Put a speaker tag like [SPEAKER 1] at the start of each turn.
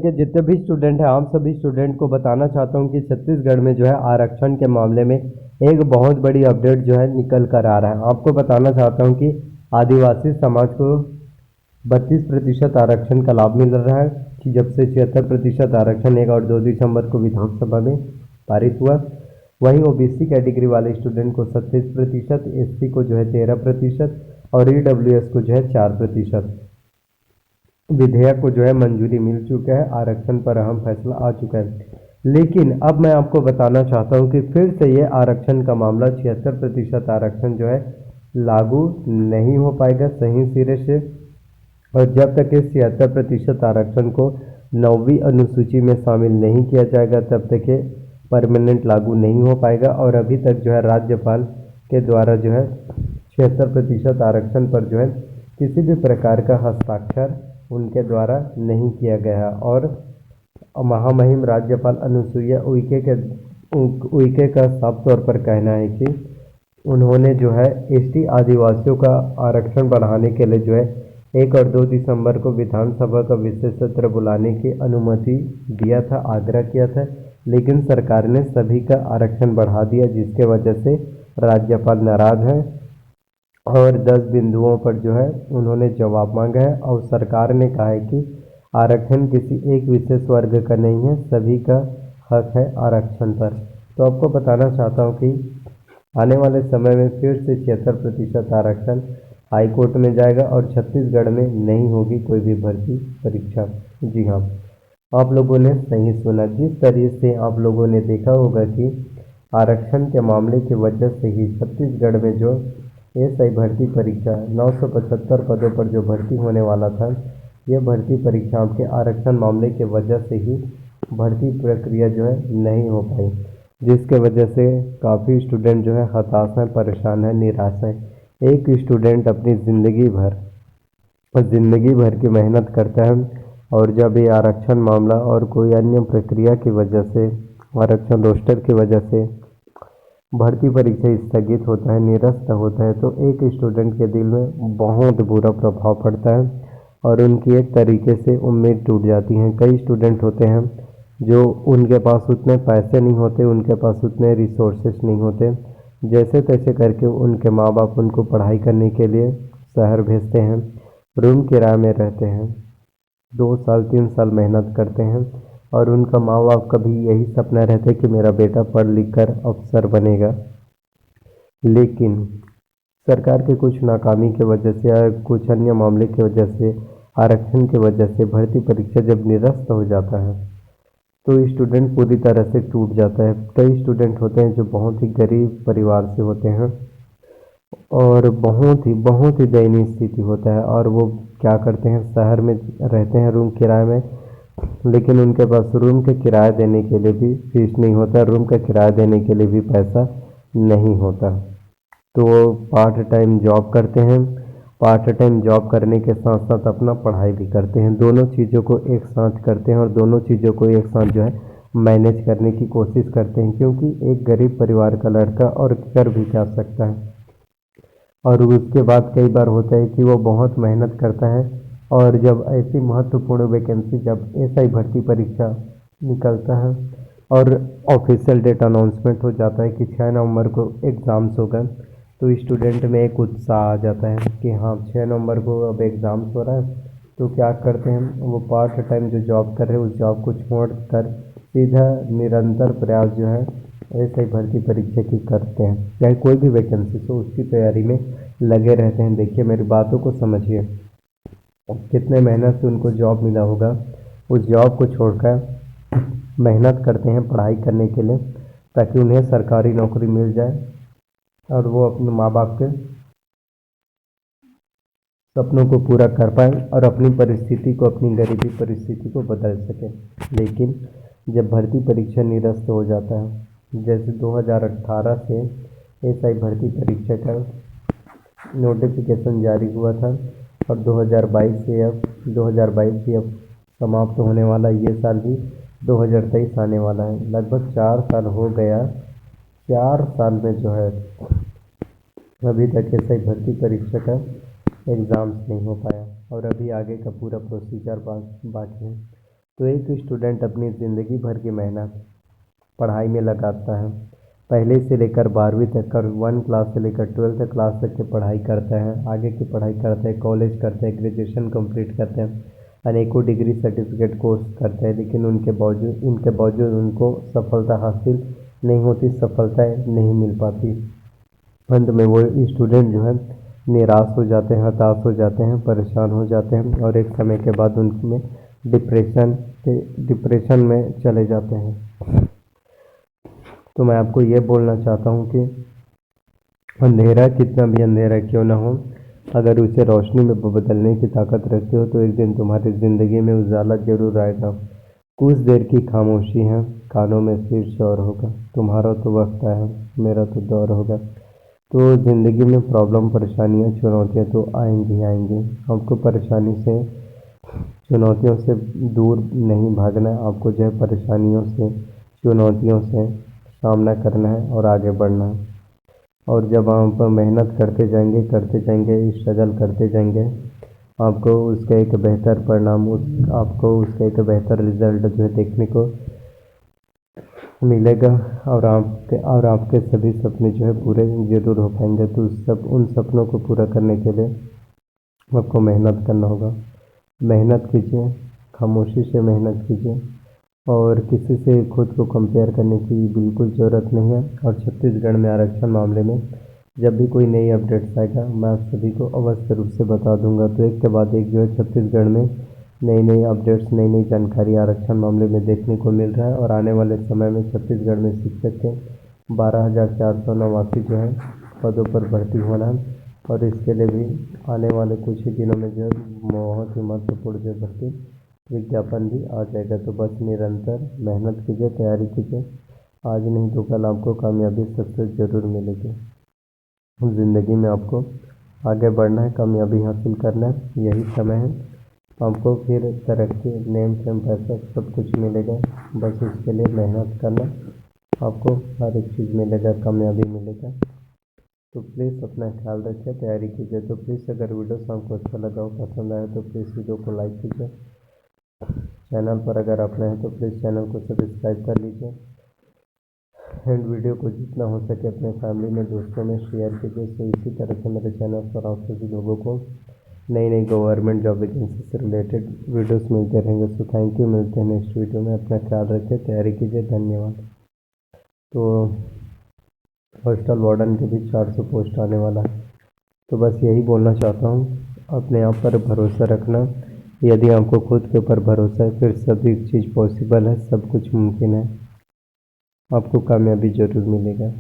[SPEAKER 1] के जितने भी स्टूडेंट हैं, आप सभी स्टूडेंट को बताना चाहता हूं कि छत्तीसगढ़ में जो है आरक्षण के मामले में एक बहुत बड़ी अपडेट जो है निकल कर आ रहा है। आपको बताना चाहता हूं कि आदिवासी समाज को 32% आरक्षण का लाभ मिल रहा है कि जब से 76% आरक्षण 1 और 2 दिसंबर को विधानसभा में पारित हुआ। वहीं ओबीसी कैटेगरी वाले स्टूडेंट को 37%, एससी को जो है 13% और ईडब्ल्यूएस को जो है 4%। विधेयक को जो है मंजूरी मिल चुका है, आरक्षण पर अहम फैसला आ चुका है। लेकिन अब मैं आपको बताना चाहता हूं कि फिर से ये आरक्षण का मामला 76% आरक्षण जो है लागू नहीं हो पाएगा सही सिरे से, और जब तक इस 76% आरक्षण को 9वीं अनुसूची में शामिल नहीं किया जाएगा तब तक ये परमानेंट लागू नहीं हो पाएगा। और अभी तक जो है राज्यपाल के द्वारा जो है 76% आरक्षण पर जो है किसी भी प्रकार का हस्ताक्षर उनके द्वारा नहीं किया गया। और महामहिम राज्यपाल अनुसुईया उइके का साफ तौर पर कहना है कि उन्होंने जो है एसटी आदिवासियों का आरक्षण बढ़ाने के लिए जो है 1 और 2 दिसंबर को विधानसभा का विशेष सत्र बुलाने की अनुमति दिया था, आग्रह किया था, लेकिन सरकार ने सभी का आरक्षण बढ़ा दिया, जिसके वजह से राज्यपाल नाराज हैं और 10 बिंदुओं पर जो है उन्होंने जवाब मांगा है। और सरकार ने कहा है कि आरक्षण किसी एक विशेष वर्ग का नहीं है, सभी का हक है आरक्षण पर। तो आपको बताना चाहता हूँ कि आने वाले समय में फिर से 76% आरक्षण हाई कोर्ट में जाएगा और छत्तीसगढ़ में नहीं होगी कोई भी भर्ती परीक्षा। जी हाँ, आप लोगों ने सही सुना। जिस तरीके से आप लोगों ने देखा होगा कि आरक्षण के मामले की वजह से ही छत्तीसगढ़ में जो एसआई भर्ती परीक्षा 975 पदों पर जो भर्ती होने वाला था, यह भर्ती परीक्षाओं के आरक्षण मामले की वजह से ही भर्ती प्रक्रिया जो है नहीं हो पाई, जिसके वजह से काफ़ी स्टूडेंट जो है हताश हैं, परेशान हैं, निराश हैं। एक स्टूडेंट अपनी ज़िंदगी भर की मेहनत करता है और जब ये आरक्षण मामला और कोई अन्य प्रक्रिया की वजह से, आरक्षण रोस्टर की वजह से भर्ती परीक्षा स्थगित होता है, निरस्त होता है, तो एक स्टूडेंट के दिल में बहुत बुरा प्रभाव पड़ता है और उनकी एक तरीके से उम्मीद टूट जाती है। कई स्टूडेंट होते हैं जो उनके पास उतने पैसे नहीं होते, उनके पास उतने रिसोर्सेस नहीं होते, जैसे तैसे करके उनके माँ बाप उनको पढ़ाई करने के लिए शहर भेजते हैं, रूम किराए में रहते हैं, 2 साल 3 साल मेहनत करते हैं और उनका माँ बाप का भी यही सपना रहता है कि मेरा बेटा पढ़ लिख कर अफसर बनेगा। लेकिन सरकार के कुछ नाकामी की वजह से या कुछ अन्य मामले की वजह से, आरक्षण की वजह से भर्ती परीक्षा जब निरस्त हो जाता है तो स्टूडेंट पूरी तरह से टूट जाता है। कई स्टूडेंट होते हैं जो बहुत ही गरीब परिवार से होते हैं और बहुत ही दयनीय स्थिति होता है, और वो क्या करते हैं, शहर में रहते हैं रूम किराए में, लेकिन उनके पास रूम के किराया देने के लिए भी फीस नहीं होता, रूम का किराया देने के लिए भी पैसा नहीं होता। तो वो पार्ट टाइम जॉब करते हैं, पार्ट टाइम जॉब करने के साथ साथ अपना पढ़ाई भी करते हैं, दोनों चीज़ों को एक साथ करते हैं और दोनों चीज़ों को एक साथ जो है मैनेज करने की कोशिश करते हैं, क्योंकि एक गरीब परिवार का लड़का और कर भी क्या सकता है। और उसके बाद कई बार होता है कि वो बहुत मेहनत करता है और जब ऐसी महत्वपूर्ण वैकेंसी, जब एसआई भर्ती परीक्षा निकलता है और ऑफिशियल डेट अनाउंसमेंट हो जाता है कि 6 नवंबर को एग्ज़ाम्स होगा, तो स्टूडेंट में एक उत्साह आ जाता है कि हाँ 6 नवंबर को अब एग्ज़ाम्स हो रहा है। तो क्या करते हैं, वो पार्ट टाइम जो जॉब कर रहे हैं उस जॉब को छोड़ कर सीधा निरंतर प्रयास जो है ऐसे ही भर्ती परीक्षा की करते हैं, चाहे कोई भी वैकेंसी हो उसकी तैयारी में लगे रहते हैं। देखिए मेरी बातों को समझिए, कितने मेहनत से उनको जॉब मिला होगा, उस जॉब को छोड़कर मेहनत करते हैं पढ़ाई करने के लिए ताकि उन्हें सरकारी नौकरी मिल जाए और वो अपने माँ बाप के सपनों को पूरा कर पाए और अपनी परिस्थिति को, अपनी गरीबी परिस्थिति को बदल सके। लेकिन जब भर्ती परीक्षा निरस्त हो जाता है, जैसे 2018 से एसआई भर्ती परीक्षा का नोटिफिकेशन जारी हुआ था और 2022 भी अब समाप्त होने वाला, ये साल भी 2023 आने वाला है। लगभग 4 साल हो गया, 4 साल में जो है अभी तक एसआई भर्ती परीक्षा का एग्ज़ाम्स नहीं हो पाया और अभी आगे का पूरा प्रोसीजर बाकी है। तो एक स्टूडेंट अपनी ज़िंदगी भर की मेहनत पढ़ाई में लगाता है। पहले से लेकर 12वीं तक का 1 क्लास से लेकर 12th क्लास तक की पढ़ाई करता है, आगे की पढ़ाई करता है, कॉलेज करता है, ग्रेजुएशन कंप्लीट करते हैं, अनेकों डिग्री सर्टिफिकेट कोर्स करते हैं, लेकिन इनके बावजूद उनको सफलता हासिल नहीं होती, सफलता नहीं मिल पाती। अंत में वो स्टूडेंट जो है निराश हो जाते हैं, हताश हो जाते हैं, परेशान हो जाते हैं और एक समय के बाद उनमें डिप्रेशन में चले जाते हैं। तो मैं आपको ये बोलना चाहता हूँ कि अंधेरा कितना भी अंधेरा क्यों ना हो, अगर उसे रोशनी में बदलने की ताकत रखते हो तो एक दिन तुम्हारी ज़िंदगी में उजाला जरूर आएगा। कुछ देर की खामोशी है, कानों में फिर शोर होगा, तुम्हारा तो वक्त आया, मेरा तो दौर होगा। तो ज़िंदगी में प्रॉब्लम, परेशानियाँ, चुनौतियाँ तो आएंगी आएंगी। आपको परेशानी से, चुनौतियों से दूर नहीं भागना है, आपको जो है परेशानियों से, चुनौतियों से सामना करना है और आगे बढ़ना है। और जब आप मेहनत करते जाएंगे, स्ट्रगल करते जाएंगे, आपको उसका एक बेहतर परिणाम, आपको उसका एक बेहतर रिजल्ट जो है देखने को मिलेगा और आपके सभी सपने जो है पूरे ज़रूर हो पाएंगे। तो उन सपनों को पूरा करने के लिए आपको मेहनत करना होगा। मेहनत कीजिए, खामोशी से मेहनत कीजिए और किसी से खुद को कंपेयर करने की बिल्कुल ज़रूरत नहीं है। और छत्तीसगढ़ में आरक्षण मामले में जब भी कोई नई अपडेट्स आएगा मैं आप सभी को अवश्य रूप से बता दूंगा। तो एक के बाद एक जो है छत्तीसगढ़ में नई अपडेट्स, नई जानकारी आरक्षण मामले में देखने को मिल रहा है। और आने वाले समय में छत्तीसगढ़ में शिक्षक के 12,489 जो है पदों पर भर्ती होना है और इसके लिए भी आने वाले कुछ ही दिनों में जो है बहुत ही महत्वपूर्ण जो भर्ती विज्ञापन भी आ जाएगा। तो बस निरंतर मेहनत कीजिए, तैयारी कीजिए, आज नहीं तो कल आपको कामयाबी, सक्सेस जरूर मिलेगी। ज़िंदगी में आपको आगे बढ़ना है, कामयाबी हासिल करना है, यही समय है। आपको फिर तरक्की, नेम फेम, पैसा सब कुछ मिलेगा, बस उसके लिए मेहनत करना, आपको हर एक चीज़ मिलेगा, कामयाबी मिलेगा। तो प्लीज़ अपना ख्याल रखिए, तैयारी कीजिए। तो प्लीज़ अगर वीडियो आपको अच्छा लगा हो, पसंद आए तो प्लीज़ वीडियो को लाइक कीजिए। चैनल पर अगर आप नए हैं तो प्लीज़ चैनल को सब्सक्राइब कर लीजिए एंड वीडियो को जितना हो सके अपने फैमिली में, दोस्तों में शेयर कीजिए। तो इसी तरह से मेरे चैनल पर आप सभी लोगों को नई गवर्नमेंट जॉब वैकेंसी से रिलेटेड वीडियोस मिलते रहेंगे। सो थैंक यू, मिलते हैं नेक्स्ट वीडियो में। अपना ख्याल रखिए, तैयारी कीजिए, धन्यवाद। तो हॉस्टल वार्डन के भी 400 पोस्ट आने वाला है। तो बस यही बोलना चाहता हूँ, अपने आप पर भरोसा रखना। यदि आपको खुद के ऊपर भरोसा है फिर सभी चीज़ पॉसिबल है, सब कुछ मुमकिन है, आपको कामयाबी ज़रूर मिलेगा।